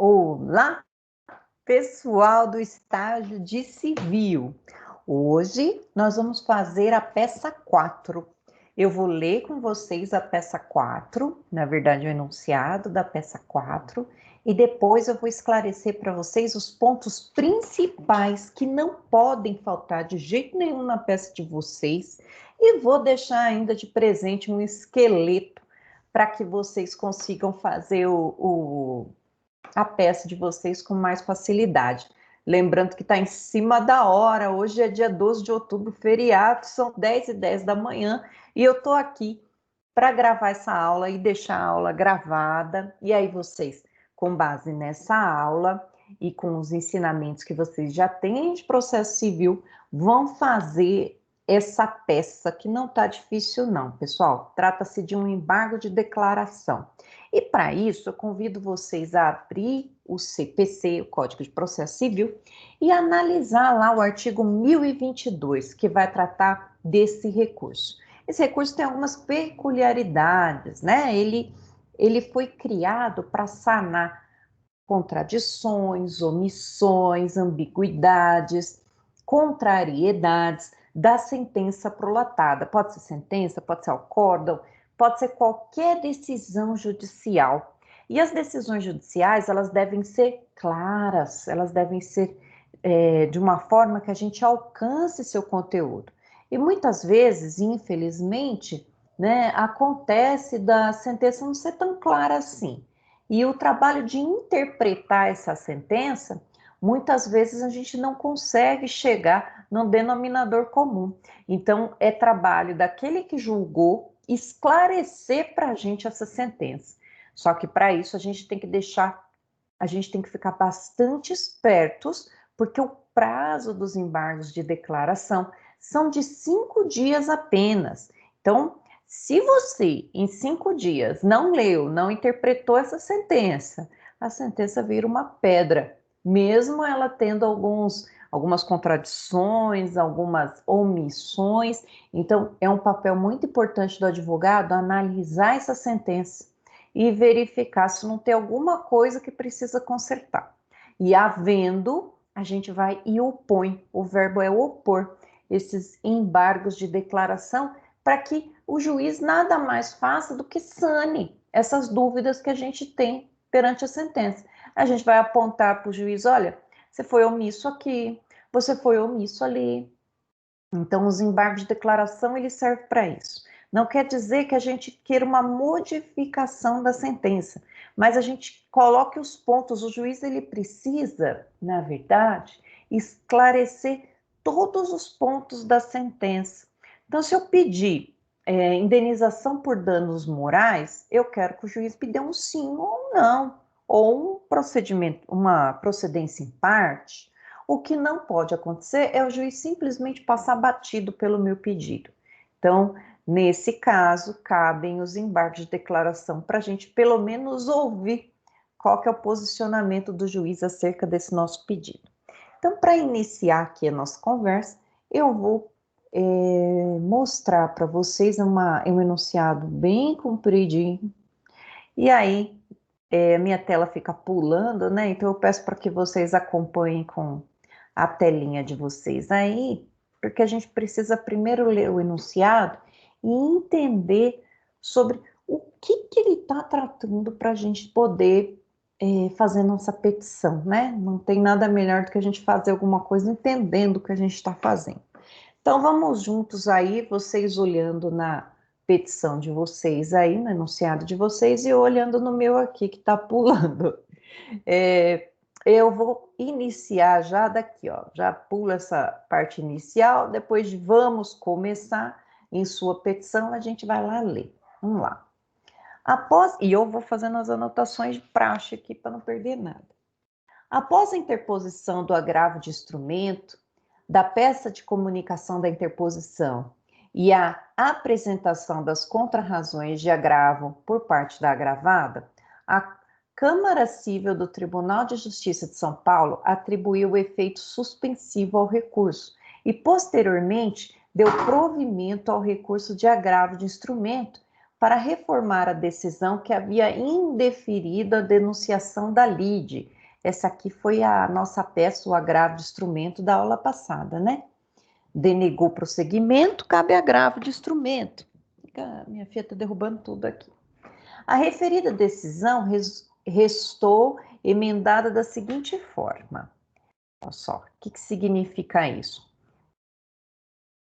Olá, pessoal do estágio de civil. Hoje nós vamos fazer a peça 4. Eu vou ler com vocês a peça 4, na verdade o enunciado da peça 4, e depois eu vou esclarecer para vocês os pontos principais que não podem faltar de jeito nenhum na peça de vocês, e vou deixar ainda de presente um esqueleto para que vocês consigam fazer a peça de vocês com mais facilidade. Lembrando que está em cima da hora, hoje é dia 12 de outubro, feriado, são 10h10 da manhã, e eu estou aqui para gravar essa aula e deixar a aula gravada, e aí vocês, com base nessa aula e com os ensinamentos que vocês já têm de processo civil, vão fazer essa peça, que não está difícil não, pessoal. Trata-se de um embargo de declaração. E para isso, eu convido vocês a abrir o CPC, o Código de Processo Civil, e analisar lá o artigo 1022, que vai tratar desse recurso. Esse recurso tem algumas peculiaridades, né? Ele foi criado para sanar contradições, omissões, ambiguidades, contrariedades da sentença prolatada. Pode ser sentença, pode ser acórdão, pode ser qualquer decisão judicial. E as decisões judiciais, elas devem ser claras, elas devem ser de uma forma que a gente alcance seu conteúdo. E muitas vezes, infelizmente, né, acontece da sentença não ser tão clara assim. E o trabalho de interpretar essa sentença, muitas vezes a gente não consegue chegar num denominador comum. Então, é trabalho daquele que julgou esclarecer para a gente essa sentença. Só que para isso a gente tem que ficar bastante espertos, porque o prazo dos embargos de declaração são de 5 dias apenas. Então, se você, em 5 dias, não leu, não interpretou essa sentença, a sentença vira uma pedra, mesmo ela tendo algumas contradições, algumas omissões. Então, é um papel muito importante do advogado analisar essa sentença e verificar se não tem alguma coisa que precisa consertar. E havendo, a gente vai e opõe, o verbo é opor, esses embargos de declaração, para que o juiz nada mais faça do que sane essas dúvidas que a gente tem perante a sentença. A gente vai apontar para o juiz, olha, você foi omisso aqui, você foi omisso ali. Então, os embargos de declaração, eles servem para isso. Não quer dizer que a gente queira uma modificação da sentença, mas a gente coloque os pontos. O juiz, ele precisa, na verdade, esclarecer todos os pontos da sentença. Então, se eu pedir indenização por danos morais, eu quero que o juiz me dê um sim ou um não, ou um procedimento, uma procedência em parte. O que não pode acontecer é o juiz simplesmente passar batido pelo meu pedido. Então, nesse caso, cabem os embargos de declaração para a gente pelo menos ouvir qual que é o posicionamento do juiz acerca desse nosso pedido. Então, para iniciar aqui a nossa conversa, eu vou mostrar para vocês um enunciado bem compridinho, e aí minha tela fica pulando, né? Então eu peço para que vocês acompanhem com a telinha de vocês aí, porque a gente precisa primeiro ler o enunciado e entender sobre o que ele está tratando para a gente poder fazer nossa petição, né? Não tem nada melhor do que a gente fazer alguma coisa entendendo o que a gente está fazendo. Então vamos juntos aí, vocês olhando na petição de vocês aí, no enunciado de vocês, e eu olhando no meu aqui que está pulando. Eu vou iniciar já daqui, ó, já pula essa parte inicial, depois de vamos começar em sua petição, a gente vai lá ler. Vamos lá. E eu vou fazendo as anotações de praxe aqui para não perder nada. Após a interposição do agravo de instrumento, da peça de comunicação da interposição e a apresentação das contrarrazões de agravo por parte da agravada, a Câmara Cível do Tribunal de Justiça de São Paulo atribuiu o efeito suspensivo ao recurso e, posteriormente, deu provimento ao recurso de agravo de instrumento para reformar a decisão que havia indeferido a denunciação da lide. Essa aqui foi a nossa peça, o agravo de instrumento da aula passada, né? Denegou prosseguimento, cabe agravo de instrumento. Minha filha está derrubando tudo aqui. A referida decisão restou emendada da seguinte forma. Olha só, o que significa isso?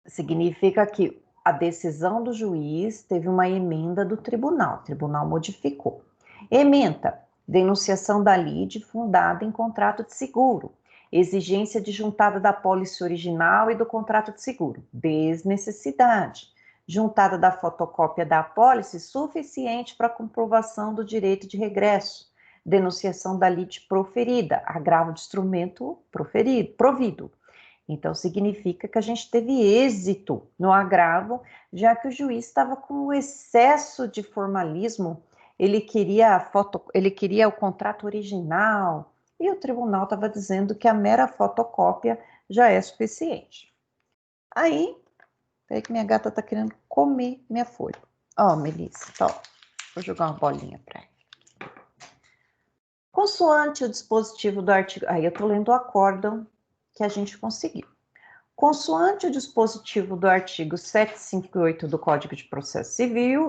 Significa que a decisão do juiz teve uma emenda do tribunal, o tribunal modificou. Ementa, denunciação da lide fundada em contrato de seguro, exigência de juntada da pólice original e do contrato de seguro, desnecessidade, juntada da fotocópia da apólice suficiente para comprovação do direito de regresso, denunciação da lide proferida, agravo de instrumento provido. Então, significa que a gente teve êxito no agravo, já que o juiz estava com um excesso de formalismo, ele queria o contrato original, e o tribunal estava dizendo que a mera fotocópia já é suficiente. Aí, peraí que minha gata está querendo comer minha folha. Ó, Melissa, ó, vou jogar uma bolinha para ela. Consoante o dispositivo do artigo... Aí eu estou lendo o acórdão que a gente conseguiu. Consoante o dispositivo do artigo 758 do Código de Processo Civil,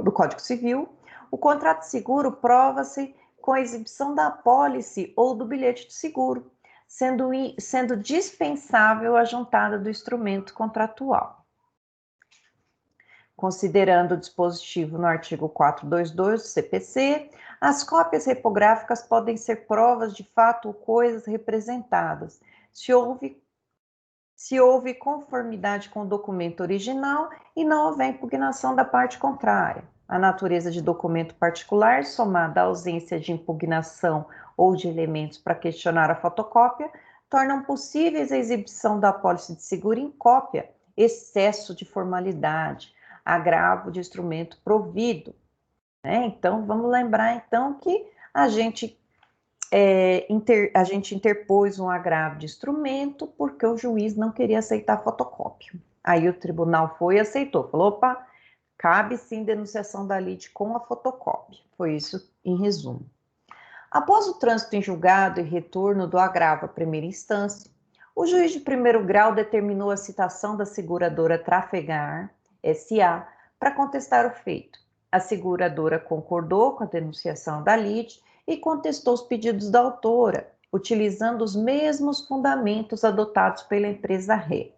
o contrato de seguro prova-se com a exibição da apólice ou do bilhete de seguro, sendo dispensável a juntada do instrumento contratual. Considerando o dispositivo no artigo 422 do CPC, as cópias repográficas podem ser provas de fato ou coisas representadas, se houve conformidade com o documento original e não houver impugnação da parte contrária. A natureza de documento particular, somada à ausência de impugnação ou de elementos para questionar a fotocópia, tornam possíveis a exibição da apólice de seguro em cópia, excesso de formalidade, agravo de instrumento provido. Então, vamos lembrar então que a gente interpôs um agravo de instrumento porque o juiz não queria aceitar a fotocópia. Aí o tribunal foi e aceitou, falou, opa, cabe sim denunciação da lide com a fotocópia. Foi isso em resumo. Após o trânsito em julgado e retorno do agravo à primeira instância, o juiz de primeiro grau determinou a citação da seguradora Trafegar S.A. para contestar o feito. A seguradora concordou com a denunciação da lide e contestou os pedidos da autora, utilizando os mesmos fundamentos adotados pela empresa ré.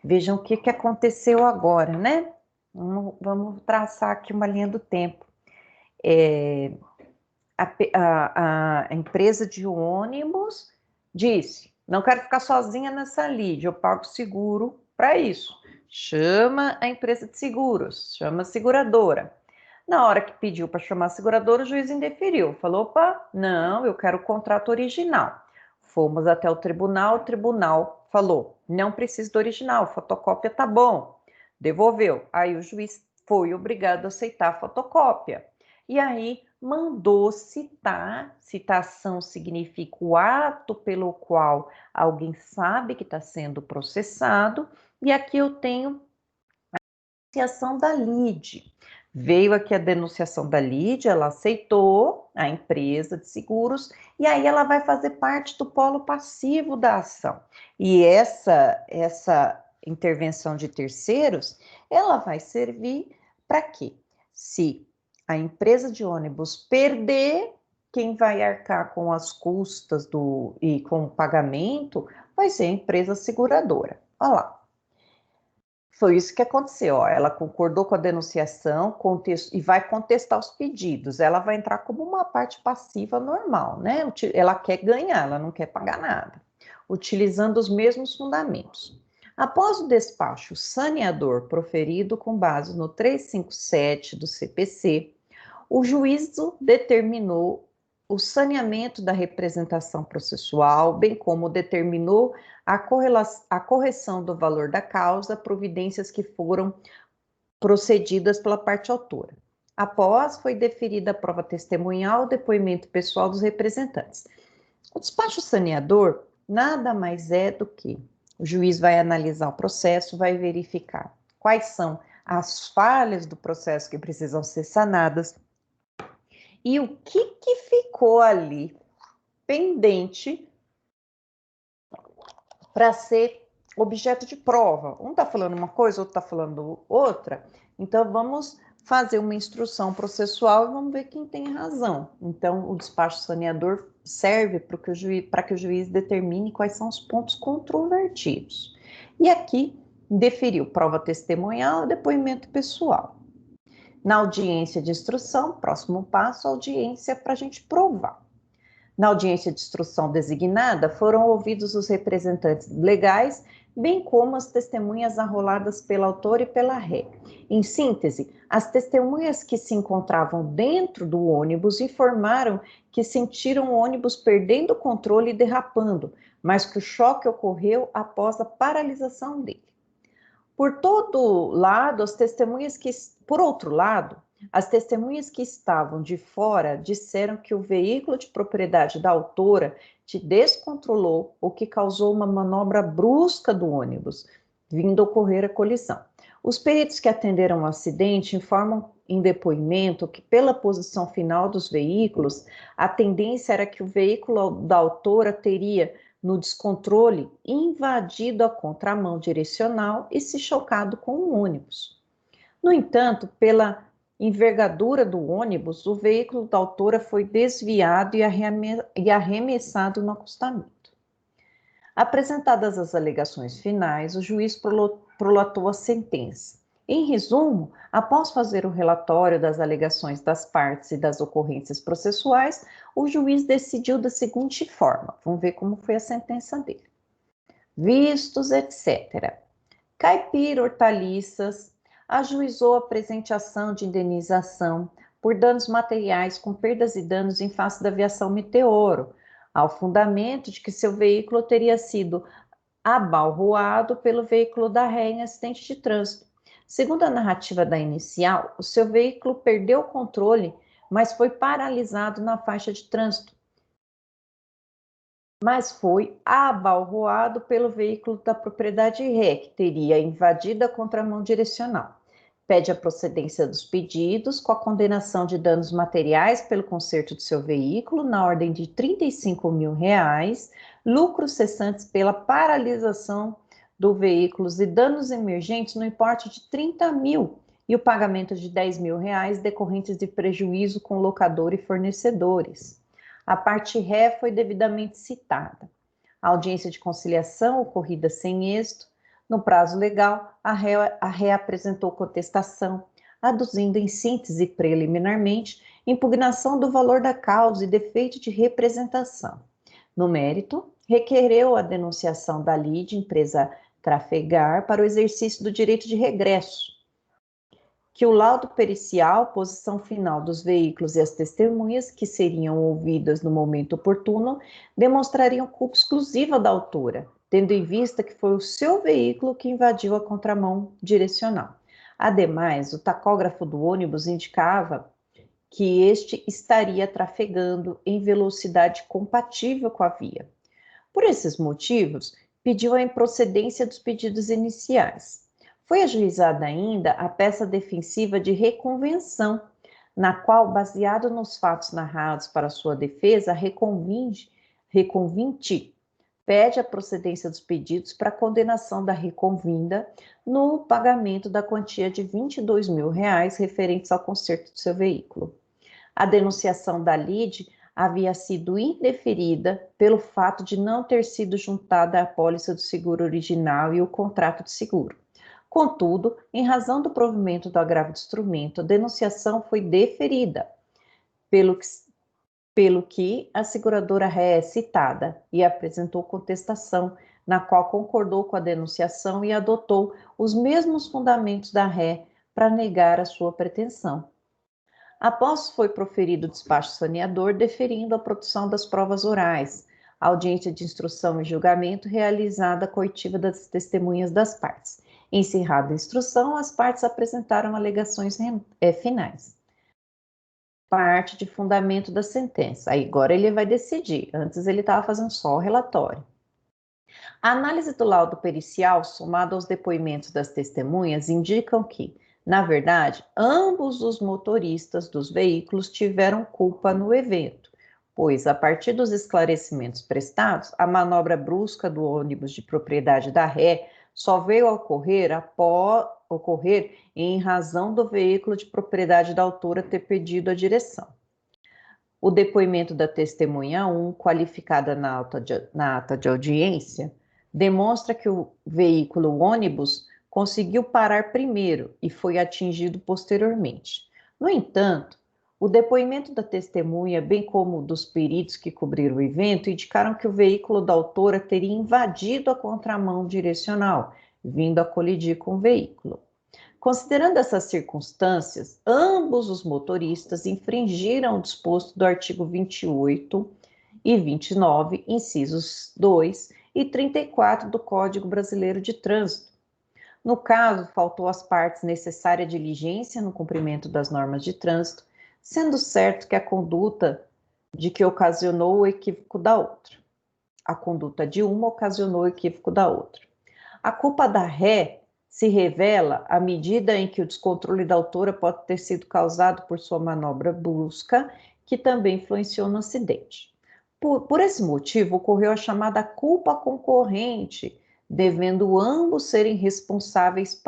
Vejam o que aconteceu agora, né? Vamos traçar aqui uma linha do tempo. A empresa de ônibus disse, não quero ficar sozinha nessa lide, eu pago seguro para isso. Chama a empresa de seguros, chama a seguradora. Na hora que pediu para chamar a seguradora, o juiz indeferiu. Falou, opa, não, eu quero o contrato original. Fomos até o tribunal falou, não precisa do original, fotocópia tá bom. Devolveu. Aí o juiz foi obrigado a aceitar a fotocópia. E aí mandou citar, citação significa o ato pelo qual alguém sabe que está sendo processado, e aqui eu tenho a denunciação da lide. Veio aqui a denunciação da lide, ela aceitou a empresa de seguros, e aí ela vai fazer parte do polo passivo da ação. E essa intervenção de terceiros, ela vai servir para quê? Se a empresa de ônibus perder, quem vai arcar com as custas e com o pagamento vai ser a empresa seguradora. Olha lá. Foi isso que aconteceu, ó. Ela concordou com a denunciação e vai contestar os pedidos. Ela vai entrar como uma parte passiva normal, né? Ela quer ganhar, ela não quer pagar nada, utilizando os mesmos fundamentos. Após o despacho saneador proferido com base no 357 do CPC, o juízo determinou o saneamento da representação processual, bem como determinou a correção do valor da causa, providências que foram procedidas pela parte autora. Após, foi deferida a prova testemunhal, o depoimento pessoal dos representantes. O despacho saneador nada mais é do que o juiz vai analisar o processo, vai verificar quais são as falhas do processo que precisam ser sanadas e o que ficou ali pendente para ser objeto de prova. Um está falando uma coisa, outro está falando outra. Então, vamos fazer uma instrução processual e vamos ver quem tem razão. Então, o despacho saneador serve para que o juiz determine quais são os pontos controvertidos. E aqui, deferiu prova testemunhal e depoimento pessoal. Na audiência de instrução, próximo passo, audiência para a gente provar. Na audiência de instrução designada, foram ouvidos os representantes legais, bem como as testemunhas arroladas pela autora e pela ré. Em síntese, as testemunhas que se encontravam dentro do ônibus informaram que sentiram o ônibus perdendo o controle e derrapando, mas que o choque ocorreu após a paralisação dele. Por outro lado, as testemunhas que estavam de fora disseram que o veículo de propriedade da autora te descontrolou, o que causou uma manobra brusca do ônibus, vindo ocorrer a colisão. Os peritos que atenderam o acidente informam em depoimento que, pela posição final dos veículos, a tendência era que o veículo da autora teria, no descontrole, invadido a contramão direcional e se chocado com o ônibus. No entanto, pela envergadura do ônibus, o veículo da autora foi desviado e arremessado no acostamento. Apresentadas as alegações finais, o juiz prolatou a sentença. Em resumo, após fazer o relatório das alegações das partes e das ocorrências processuais, o juiz decidiu da seguinte forma. Vamos ver como foi a sentença dele. Vistos, etc. Caipira Hortaliças ajuizou a presente ação de indenização por danos materiais com perdas e danos em face da aviação Meteoro, ao fundamento de que seu veículo teria sido abalroado pelo veículo da ré em acidente de trânsito. Segundo a narrativa da inicial, o seu veículo perdeu o controle, mas foi paralisado na faixa de trânsito. Mas foi abalroado pelo veículo da propriedade ré, que teria invadido a contramão direcional. Pede a procedência dos pedidos, com a condenação de danos materiais pelo conserto do seu veículo, na ordem de R$ 35 mil, lucros cessantes pela paralisação do veículo e danos emergentes no importe de 30 mil e o pagamento de 10 mil reais decorrentes de prejuízo com locador e fornecedores. A parte ré foi devidamente citada. A audiência de conciliação, ocorrida sem êxito, no prazo legal, a ré apresentou contestação, aduzindo em síntese preliminarmente impugnação do valor da causa e defeito de representação. No mérito, requereu a denunciação da lide, empresa Trafegar, para o exercício do direito de regresso, que o laudo pericial, posição final dos veículos e as testemunhas que seriam ouvidas no momento oportuno, demonstrariam culpa exclusiva da autora, tendo em vista que foi o seu veículo que invadiu a contramão direcional. Ademais, o tacógrafo do ônibus indicava que este estaria trafegando em velocidade compatível com a via. Por esses motivos, pediu a improcedência dos pedidos iniciais. Foi ajuizada ainda a peça defensiva de reconvenção, na qual, baseado nos fatos narrados para sua defesa, reconvinte pede a procedência dos pedidos para a condenação da reconvinda no pagamento da quantia de R$ 22 mil referentes ao conserto do seu veículo. A denunciação da lide havia sido indeferida pelo fato de não ter sido juntada à apólice do seguro original e o contrato de seguro. Contudo, em razão do provimento do agravo de instrumento, a denunciação foi deferida, pelo que a seguradora ré é citada e apresentou contestação, na qual concordou com a denunciação e adotou os mesmos fundamentos da ré para negar a sua pretensão. Após foi proferido o despacho saneador, deferindo a produção das provas orais, a audiência de instrução e julgamento realizada a coitiva das testemunhas das partes. Encerrada a instrução, as partes apresentaram alegações finais. Parte de fundamento da sentença. Aí agora ele vai decidir. Antes ele estava fazendo só o relatório. A análise do laudo pericial, somado aos depoimentos das testemunhas, indicam que, Na verdade, ambos os motoristas dos veículos tiveram culpa no evento, pois, a partir dos esclarecimentos prestados, a manobra brusca do ônibus de propriedade da ré só veio a ocorrer em razão do veículo de propriedade da autora ter perdido a direção. O depoimento da testemunha 1, qualificada na ata de audiência, demonstra que o veículo ônibus conseguiu parar primeiro e foi atingido posteriormente. No entanto, o depoimento da testemunha, bem como dos peritos que cobriram o evento, indicaram que o veículo da autora teria invadido a contramão direcional, vindo a colidir com o veículo. Considerando essas circunstâncias, ambos os motoristas infringiram o disposto do artigo 28 e 29, incisos 2 e 34 do Código Brasileiro de Trânsito. No caso, faltou às partes necessária diligência no cumprimento das normas de trânsito, sendo certo que a conduta de que ocasionou o equívoco da outra. A conduta de uma ocasionou o equívoco da outra. A culpa da ré se revela à medida em que o descontrole da autora pode ter sido causado por sua manobra brusca, que também influenciou no acidente. Por esse motivo, ocorreu a chamada culpa concorrente, devendo ambos serem responsáveis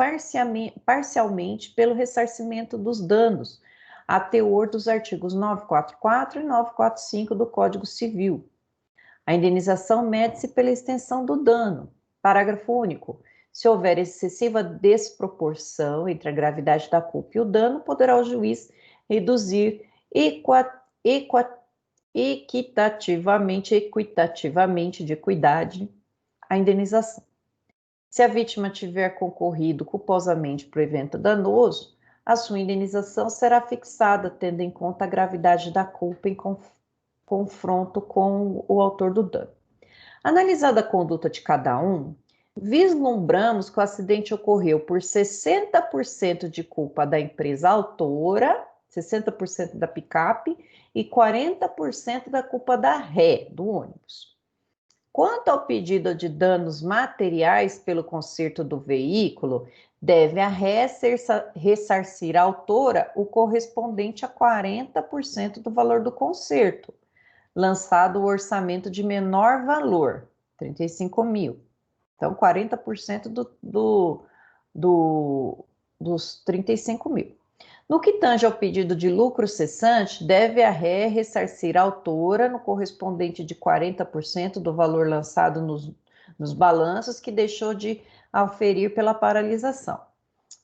parcialmente pelo ressarcimento dos danos, a teor dos artigos 944 e 945 do Código Civil. A indenização mede-se pela extensão do dano. Parágrafo único. Se houver excessiva desproporção entre a gravidade da culpa e o dano, poderá o juiz reduzir equitativamente de equidade a indenização. Se a vítima tiver concorrido culposamente para o evento danoso, a sua indenização será fixada, tendo em conta a gravidade da culpa em confronto com o autor do dano. Analisada a conduta de cada um, vislumbramos que o acidente ocorreu por 60% de culpa da empresa autora, 60% da picape e 40% da culpa da ré, do ônibus. Quanto ao pedido de danos materiais pelo conserto do veículo, deve a ré ressarcir à autora o correspondente a 40% do valor do conserto, lançado o orçamento de menor valor, 35 mil. Então, 40% dos 35 mil. No que tange ao pedido de lucro cessante, deve a ré ressarcir a autora no correspondente de 40% do valor lançado nos balanços que deixou de auferir pela paralisação.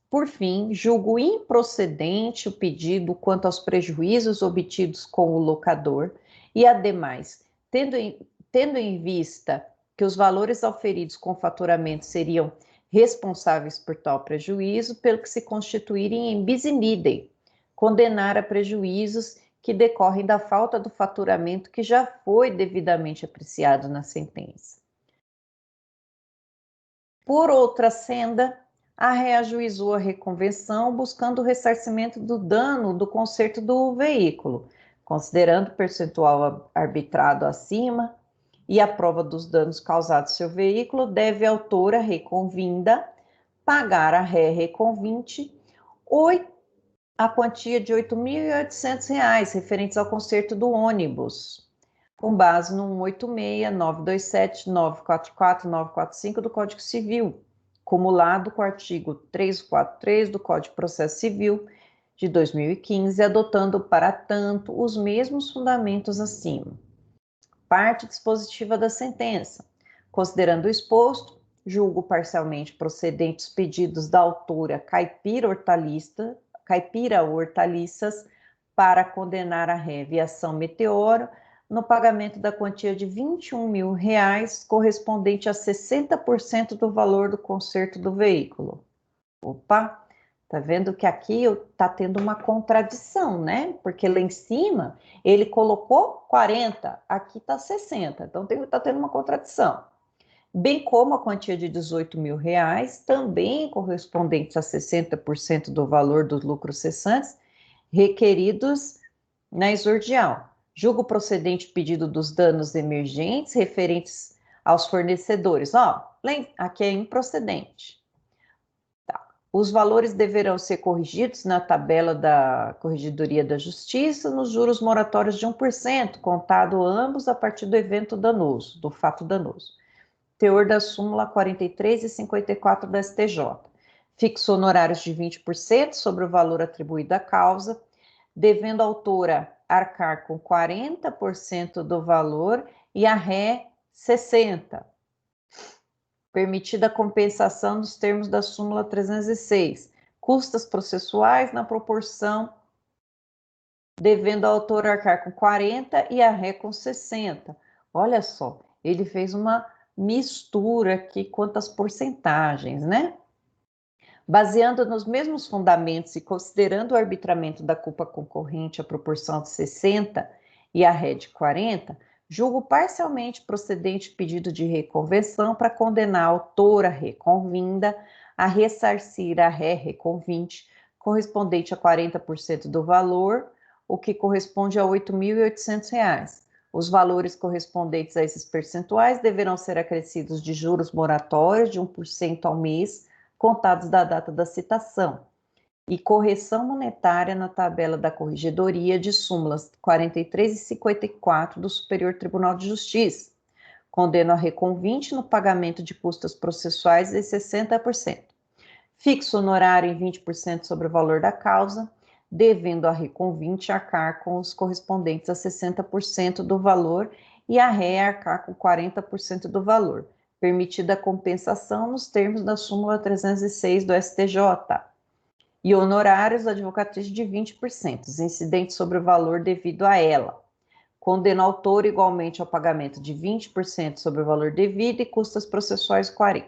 Por fim, julgo improcedente o pedido quanto aos prejuízos obtidos com o locador e, ademais, tendo em vista que os valores auferidos com faturamento seriam responsáveis por tal prejuízo, pelo que se constituírem em bis in idem, condenar a prejuízos que decorrem da falta do faturamento que já foi devidamente apreciado na sentença. Por outra senda, a ré ajuizou a reconvenção buscando o ressarcimento do dano do conserto do veículo, considerando o percentual arbitrado acima e a prova dos danos causados ao seu veículo, deve a autora reconvinda pagar a ré reconvinte a quantia de R$ 8.800 referentes ao conserto do ônibus, com base no 186, 927, 944, 945 do Código Civil, cumulado com o artigo 343 do Código de Processo Civil de 2015, adotando para tanto os mesmos fundamentos acima. Parte dispositiva da sentença. Considerando o exposto, julgo parcialmente procedentes pedidos da autora Caipira Hortaliças para condenar a ré via ação Meteoro no pagamento da quantia de R$ 21 mil, correspondente a 60% do valor do conserto do veículo. Opa! Tá vendo que aqui tá tendo uma contradição, né? Porque lá em cima ele colocou 40, aqui tá 60, então tá tendo uma contradição. Bem como a quantia de R$ 18 mil, também correspondente a 60% do valor dos lucros cessantes, requeridos na exordial. Julgo procedente o pedido dos danos emergentes referentes aos fornecedores. Ó, aqui é improcedente. Os valores deverão ser corrigidos na tabela da Corregedoria da Justiça nos juros moratórios de 1%, contado ambos a partir do evento danoso, do fato danoso. Teor da súmula 43 e 54 da STJ. Fixa honorários de 20% sobre o valor atribuído à causa, devendo a autora arcar com 40% do valor e a ré 60%. Permitida a compensação nos termos da súmula 306. Custas processuais na proporção, devendo a autora arcar com 40% e a ré com 60%. Olha só, ele fez uma mistura aqui quanto às porcentagens, né? Baseando nos mesmos fundamentos e considerando o arbitramento da culpa concorrente à proporção de 60 e a ré de 40, julgo parcialmente procedente pedido de reconvenção para condenar a autora reconvinda a ressarcir a ré reconvinte, correspondente a 40% do valor, o que corresponde a R$ 8.800. Os valores correspondentes a esses percentuais deverão ser acrescidos de juros moratórios de 1% ao mês, contados da data da citação, e correção monetária na tabela da Corregedoria de súmulas 43 e 54 do Superior Tribunal de Justiça. Condeno a reconvinte no pagamento de custas processuais de 60%. Fixo honorário em 20% sobre o valor da causa, devendo a reconvinte arcar com os correspondentes a 60% do valor e a ré arcar com 40% do valor, permitida a compensação nos termos da súmula 306 do STJ. E honorários da advocatícia de 20%, incidentes sobre o valor devido a ela. Condena o autor igualmente ao pagamento de 20% sobre o valor devido e custas processuais 40%.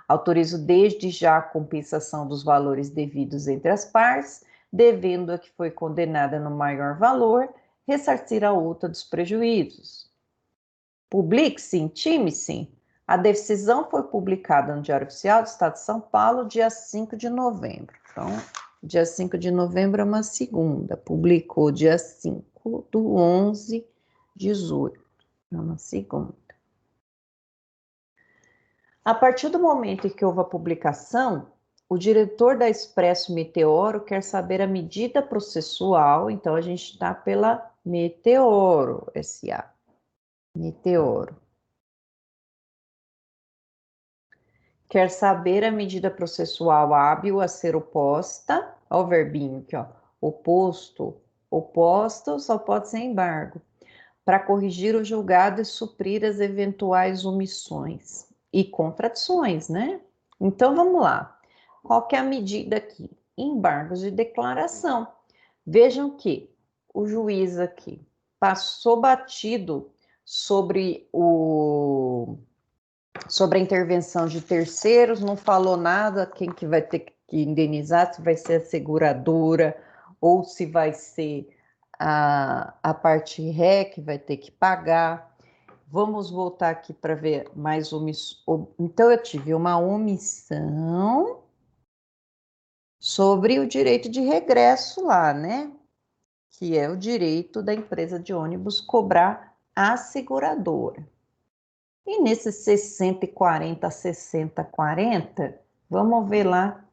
Autorizo desde já a compensação dos valores devidos entre as partes, devendo a que foi condenada no maior valor ressarcir a outra dos prejuízos. Publique-se, intime-se. A decisão foi publicada no Diário Oficial do Estado de São Paulo, dia 5 de novembro. Então, dia 5 de novembro é uma segunda. Publicou dia 5 do 11/18. É uma segunda. A partir do momento em que houve a publicação, o diretor da Expresso Meteoro quer saber a medida processual, então a gente está pela Meteoro S.A. Meteoro. Quer saber a medida processual hábil a ser oposta, ó o verbinho aqui, ó, oposto, oposto só pode ser embargo, para corrigir o julgado e suprir as eventuais omissões e contradições, né? Então, vamos lá. Qual que é a medida aqui? Embargos de declaração. Vejam que o juiz aqui passou batido sobre a intervenção de terceiros, não falou nada quem que vai ter que indenizar, se vai ser a seguradora ou se vai ser a parte ré que vai ter que pagar. Vamos voltar aqui para ver mais omissão. Então, eu tive uma omissão sobre o direito de regresso lá, né? Que é o direito da empresa de ônibus cobrar a seguradora. E nesse 60/40, 60/40, vamos ver lá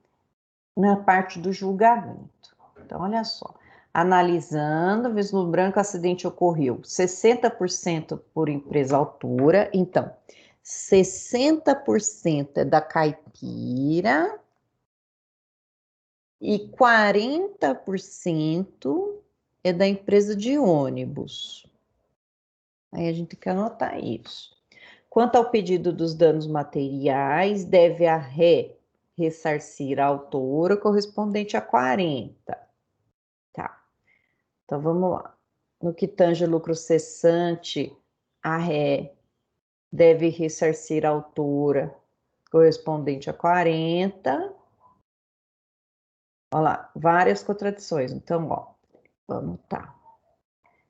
na parte do julgamento. Então, olha só. Analisando, vislumbrando que o acidente ocorreu 60% por empresa autora. Então, 60% é da caipira e 40% é da empresa de ônibus. Aí a gente tem que anotar isso. Quanto ao pedido dos danos materiais, deve a ré ressarcir a autora correspondente a 40. Tá. Então, vamos lá. No que tange lucro cessante, a ré deve ressarcir a autora correspondente a 40. Olha lá, várias contradições. Então, ó, vamos tá.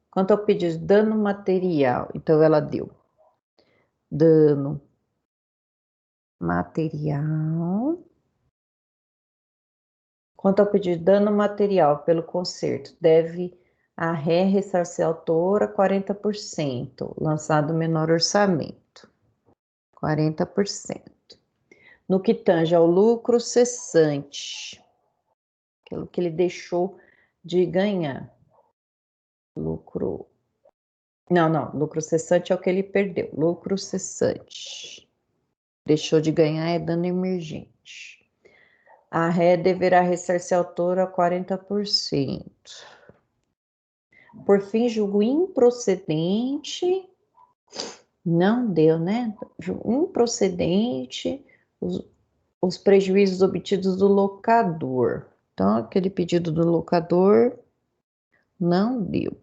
Quanto ao pedido de dano material, então ela deu dano material. Quanto ao pedido de dano material pelo conserto, deve a ré ressarcir a autora 40%, lançado menor orçamento, 40%. no que tange ao lucro cessante, aquilo que ele deixou de ganhar. Lucro... Não, lucro cessante é o que ele perdeu. Lucro cessante. Deixou de ganhar é dano emergente. A ré deverá ressarcir a autora 40%. Por fim, julgo improcedente. Não deu, né? Improcedente os prejuízos obtidos do locador. Então, aquele pedido do locador não deu.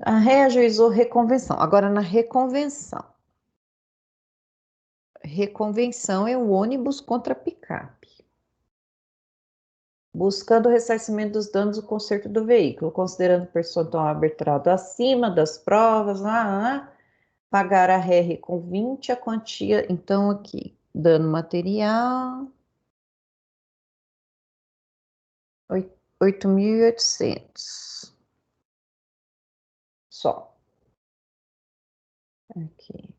A ré ajuizou reconvenção. Agora, na reconvenção. Reconvenção é o ônibus contra a picape. Buscando o ressarcimento dos danos do conserto do veículo, considerando o percentual arbitrado acima das provas, pagar a RR com 20 a quantia, então aqui, dano material, 8.800. Só. Aqui.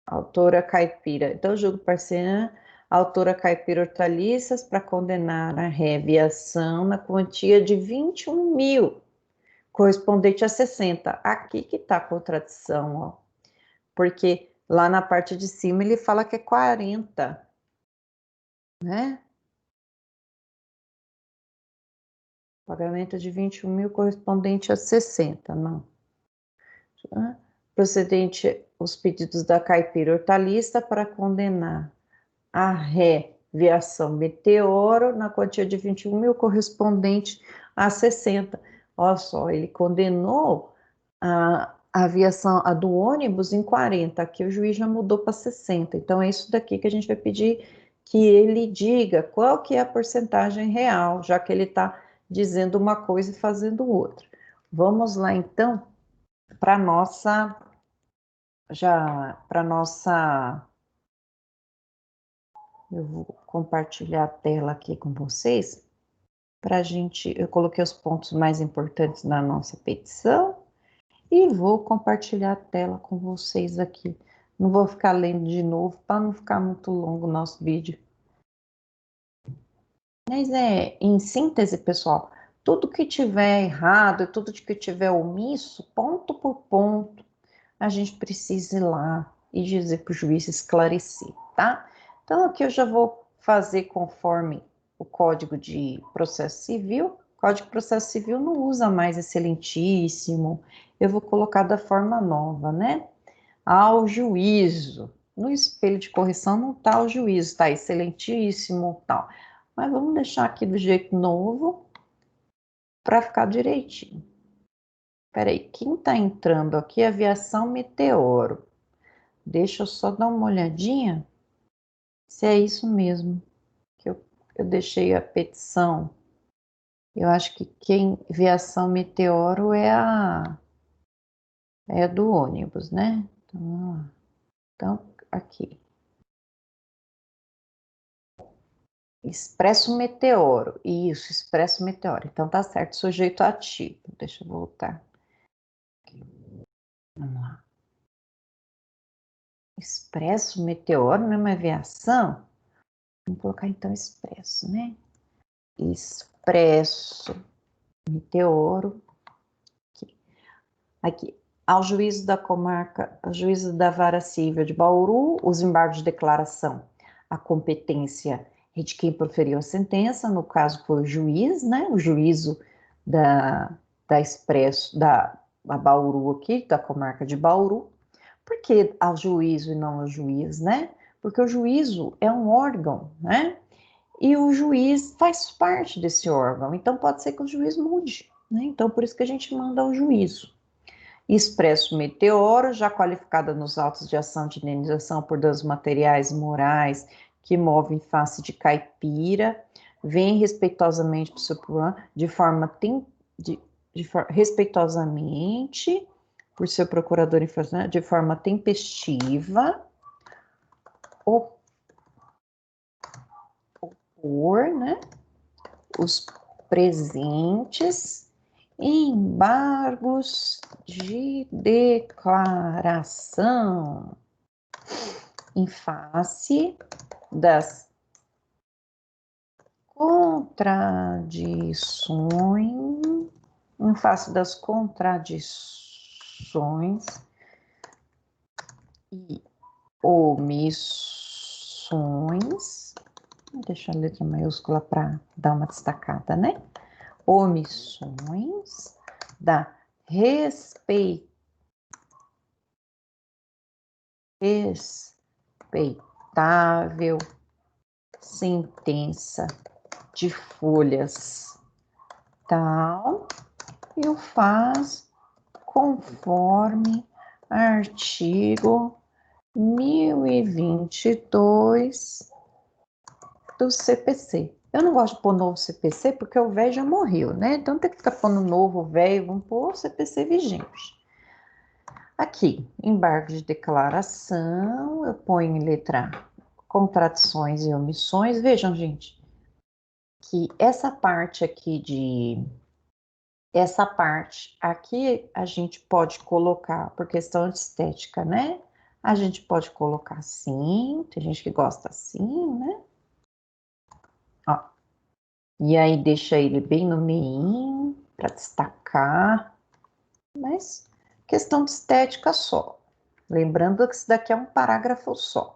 Autora caipira. Então, julgo parcial, autora caipira hortaliças para condenar a reviação na quantia de 21 mil, correspondente a 60. Aqui que está a contradição, ó. Porque lá na parte de cima ele fala que é 40, né? Pagamento de 21 mil correspondente a 60, não. Procedente os pedidos da caipira hortaliça para condenar a reviação meteoro na quantia de 21 mil correspondente a 60. Olha só, ele condenou a aviação, a do ônibus em 40, aqui o juiz já mudou para 60. Então é isso daqui que a gente vai pedir que ele diga qual que é a porcentagem real, já que ele está dizendo uma coisa e fazendo outra. Vamos lá então para nossa eu vou compartilhar a tela aqui com vocês para a gente, eu coloquei os pontos mais importantes da nossa petição e vou compartilhar a tela com vocês aqui. Não vou ficar lendo de novo para não ficar muito longo o nosso vídeo. Mas em síntese, pessoal, tudo que tiver errado, tudo que tiver omisso, ponto por ponto, a gente precisa ir lá e dizer para o juiz esclarecer, tá? Então, aqui eu já vou fazer conforme o Código de Processo Civil. O Código de Processo Civil não usa mais excelentíssimo. Eu vou colocar da forma nova, né? Ao juízo. No espelho de correção não está o juízo, está excelentíssimo, tal. Mas vamos deixar aqui do jeito novo para ficar direitinho. Peraí, quem está entrando aqui é aviação Meteoro. Deixa eu só dar uma olhadinha se é isso mesmo que eu deixei a petição. Eu acho que quem aviação Meteoro é a do ônibus, né? Então, vamos lá. Então, aqui. Expresso Meteoro. Isso, Expresso Meteoro. Então tá certo, sujeito ativo. Deixa eu voltar. Aqui. Vamos lá. Expresso Meteoro, não é uma aviação? Vamos colocar então Expresso, né? Expresso Meteoro. Aqui. Ao juízo da comarca, ao juízo da vara civil de Bauru, os embargos de declaração, a competência é de quem proferiu a sentença, no caso foi o juiz, né? O juízo da Expresso, da Bauru aqui, da comarca de Bauru. Por que ao juízo e não ao juiz, né? Porque o juízo é um órgão, né? E o juiz faz parte desse órgão, então pode ser que o juiz mude, né? Então por isso que a gente manda ao juízo. Expresso Meteoro, já qualificada nos autos de ação de indenização por danos materiais e morais que movem face de caipira, vem respeitosamente para o seu programa, respeitosamente por seu procurador infracional, de forma tempestiva, opor, né, os presentes embargos de declaração. em face das contradições, e omissões, vou deixar a letra maiúscula para dar uma destacada, né? Omissões da respeitável sentença de folhas tal e o faz conforme artigo 1022 do CPC. Eu não gosto de pôr novo CPC porque o velho já morreu, né? Então tem que ficar pondo novo, velho, vamos pôr CPC vigente. Aqui, embargo de declaração, eu ponho em letra contradições e omissões. Vejam, gente, que essa parte aqui a gente pode colocar, por questão de estética, né? A gente pode colocar assim, tem gente que gosta assim, né? Ó. E aí deixa ele bem no meio para destacar, mas questão de estética só. Lembrando que isso daqui é um parágrafo só.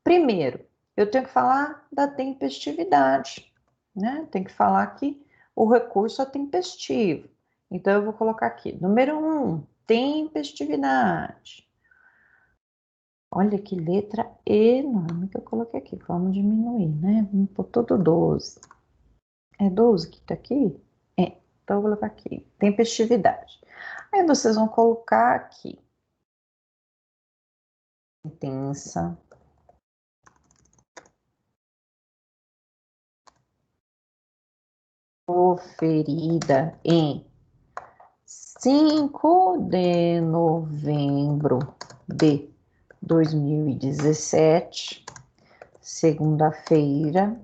Primeiro, eu tenho que falar da tempestividade, né? Tem que falar que o recurso é tempestivo. Então, eu vou colocar aqui, número 1, tempestividade. Olha que letra enorme que eu coloquei aqui. Vamos diminuir, né? Vamos pôr todo 12. É 12 que tá aqui? É. Então, eu vou colocar aqui, tempestividade. Aí, vocês vão colocar aqui, intensa, oferida em 5 de novembro de 2017, segunda-feira,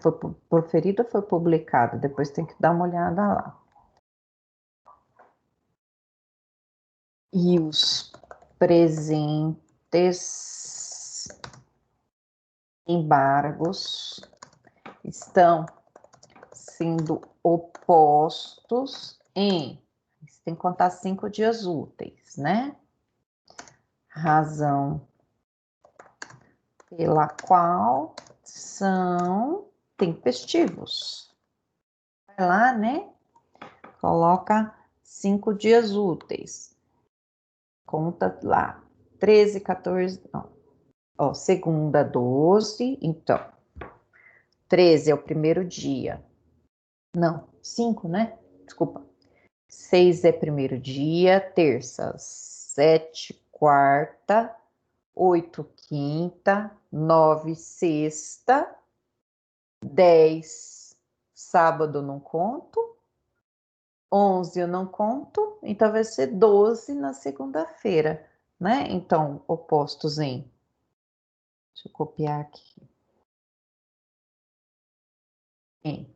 foi proferida ou foi publicada? Depois tem que dar uma olhada lá. E os presentes embargos estão sendo opostos em, você tem que contar 5 dias úteis, né? Razão pela qual são tempestivos. Vai lá, né? Coloca 5 dias úteis. Conta lá. 13, 14, não. Ó, segunda, 12, então. 13 é o primeiro dia. Não, 5, né? Desculpa. 6 é primeiro dia, terça, 7, quarta, 8, quinta, 9, sexta, 10, sábado não conto, 11 eu não conto, então vai ser 12 na segunda-feira, né? Então, opostos em, deixa eu copiar aqui, em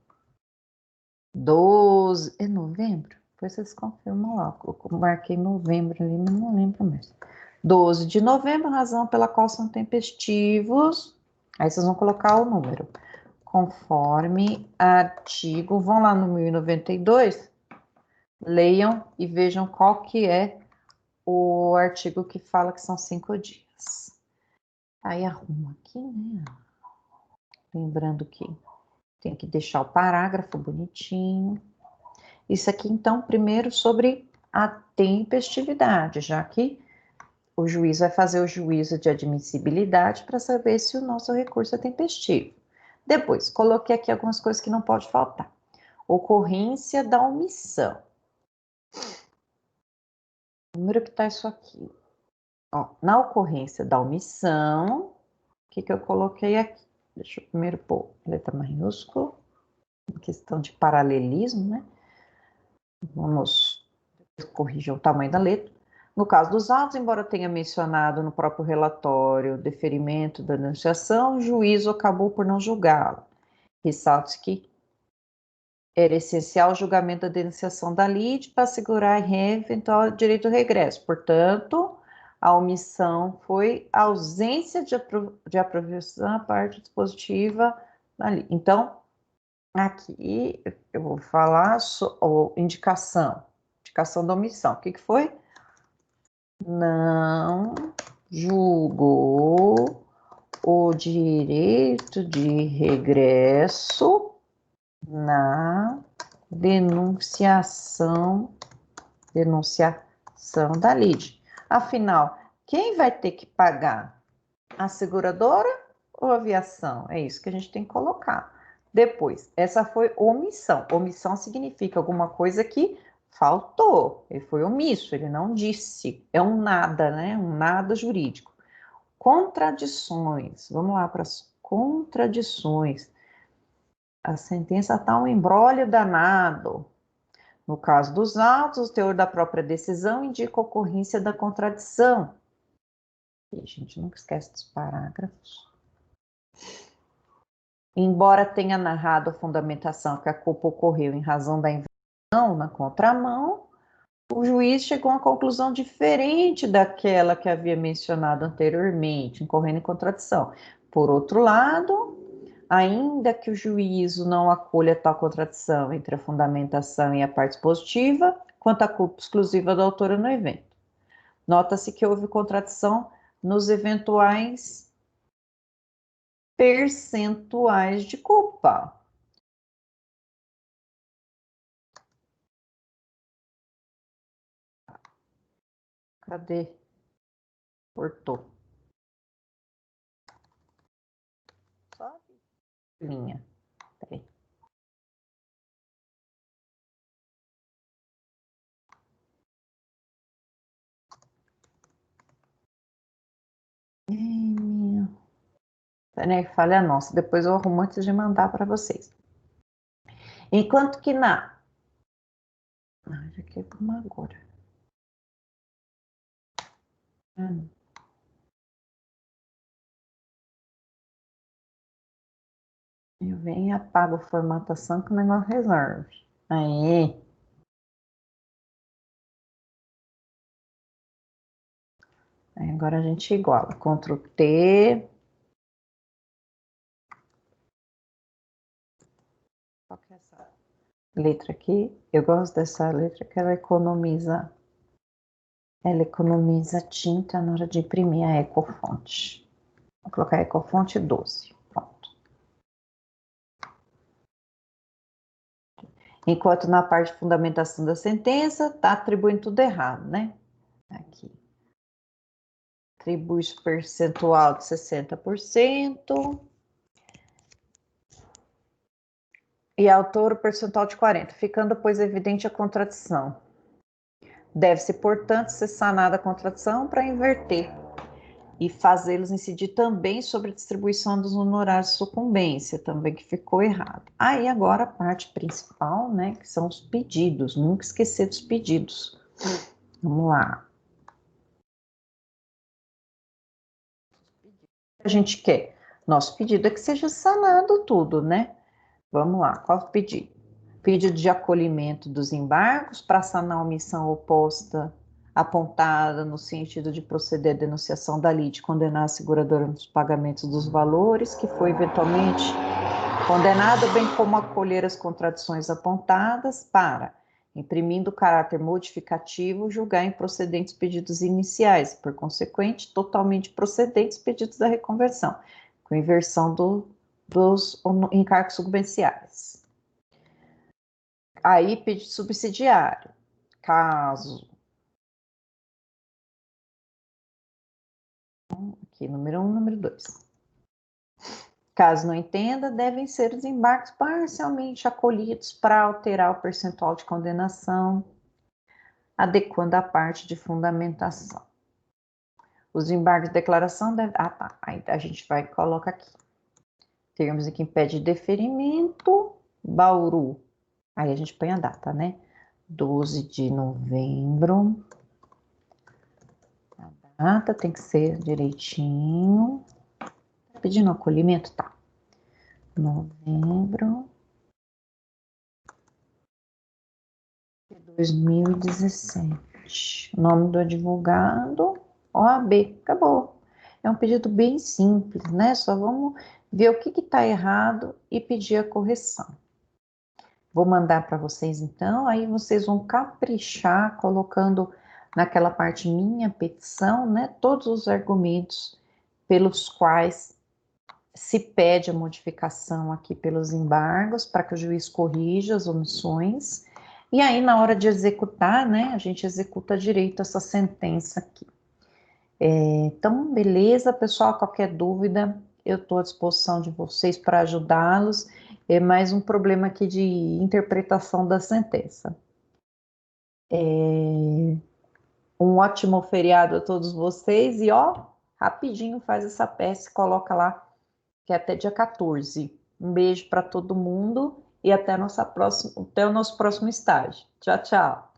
12, é novembro? Depois vocês confirmam lá, eu marquei novembro ali, mas não lembro mesmo. 12 de novembro, razão pela qual são tempestivos, aí vocês vão colocar o número, conforme artigo, vão lá no 1092, leiam e vejam qual que é o artigo que fala que são 5 dias. Aí arrumo aqui, né? Lembrando que tem que deixar o parágrafo bonitinho. Isso aqui, então, primeiro sobre a tempestividade, já que o juiz vai fazer o juízo de admissibilidade para saber se o nosso recurso é tempestivo. Depois, coloquei aqui algumas coisas que não pode faltar. Ocorrência da omissão. O número que está isso aqui. Ó, na ocorrência da omissão, o que eu coloquei aqui? Deixa eu primeiro pôr letra maiúscula, questão de paralelismo, né? Vamos corrigir o tamanho da letra. No caso dos autos, embora tenha mencionado no próprio relatório o deferimento da denunciação, o juízo acabou por não julgá-la. Ressalto que Era essencial o julgamento da denunciação da lide para assegurar eventual direito ao regresso. Portanto, a omissão foi a ausência de aprovação da parte dispositiva da lide. Então, aqui eu vou falar indicação da omissão. O que foi? Não julgou o direito de regresso na denunciação da lide. Afinal, quem vai ter que pagar? A seguradora ou a aviação? É isso que a gente tem que colocar. Depois, essa foi omissão. Omissão significa alguma coisa que faltou. Ele foi omisso, ele não disse. É um nada, né? Um nada jurídico. Contradições. Vamos lá para as contradições. A sentença está um embrólio danado. No caso dos autos, o teor da própria decisão indica a ocorrência da contradição. E a gente nunca esquece dos parágrafos. Embora tenha narrado a fundamentação que a culpa ocorreu em razão da inversão na contramão, o juiz chegou a uma conclusão diferente daquela que havia mencionado anteriormente, incorrendo em contradição. Por outro lado, ainda que o juízo não acolha tal contradição entre a fundamentação e a parte positiva, quanto à culpa exclusiva da autora no evento. Nota-se que houve contradição nos eventuais percentuais de culpa. Cadê? Cortou. Só linha. Peraí. Peraí, falha nossa. Depois eu arrumo antes de mandar para vocês. Enquanto que na... já quer arrumar agora. Eu venho e apago a formatação que o negócio resolve. Aí. Aí agora a gente iguala. Ctrl T. Qual que é essa letra aqui? Eu gosto dessa letra que ela economiza tinta na hora de imprimir a Ecofonte. Vou colocar Ecofonte 12. Pronto. Enquanto na parte de fundamentação da sentença, está atribuindo tudo errado, né? Aqui. Atribui o percentual de 60%. E autor o percentual de 40%, ficando, pois, evidente a contradição. Deve-se, portanto, ser sanada a contradição para inverter e fazê-los incidir também sobre a distribuição dos honorários de sucumbência, também que ficou errado. Aí agora a parte principal, né, que são os pedidos, nunca esquecer dos pedidos. Vamos lá. O que a gente quer? Nosso pedido é que seja sanado tudo, né? Vamos lá, qual o pedido? Pedido de acolhimento dos embargos para sanar a omissão oposta apontada no sentido de proceder à denunciação da lide, condenar a seguradora nos pagamentos dos valores que foi eventualmente condenado, bem como acolher as contradições apontadas para, imprimindo caráter modificativo, julgar improcedentes pedidos iniciais, por consequente, totalmente procedentes pedidos da reconversão, com inversão dos encargos sucumbênciais. Aí, pedido subsidiário. Caso. Aqui, número 1, número 2. Caso não entenda, devem ser os embargos parcialmente acolhidos para alterar o percentual de condenação, adequando a parte de fundamentação. Os embargos de declaração devem... Ah, tá. Aí a gente vai e coloca aqui. Termos que impede deferimento, Bauru. Aí a gente põe a data, né? 12 de novembro. A data tem que ser direitinho. Tá pedindo acolhimento? Tá. Novembro 2017. O nome do advogado, OAB, acabou. É um pedido bem simples, né? Só vamos ver o que está errado e pedir a correção. Vou mandar para vocês então, aí vocês vão caprichar colocando naquela parte minha petição, né? Todos os argumentos pelos quais se pede a modificação aqui pelos embargos, para que o juiz corrija as omissões. E aí, na hora de executar, né, a gente executa direito essa sentença aqui. Então, beleza, pessoal, qualquer dúvida, eu estou à disposição de vocês para ajudá-los. É mais um problema aqui de interpretação da sentença. Um ótimo feriado a todos vocês e, ó, rapidinho faz essa peça e coloca lá, que é até dia 14. Um beijo para todo mundo e até o nosso próximo estágio. Tchau, tchau.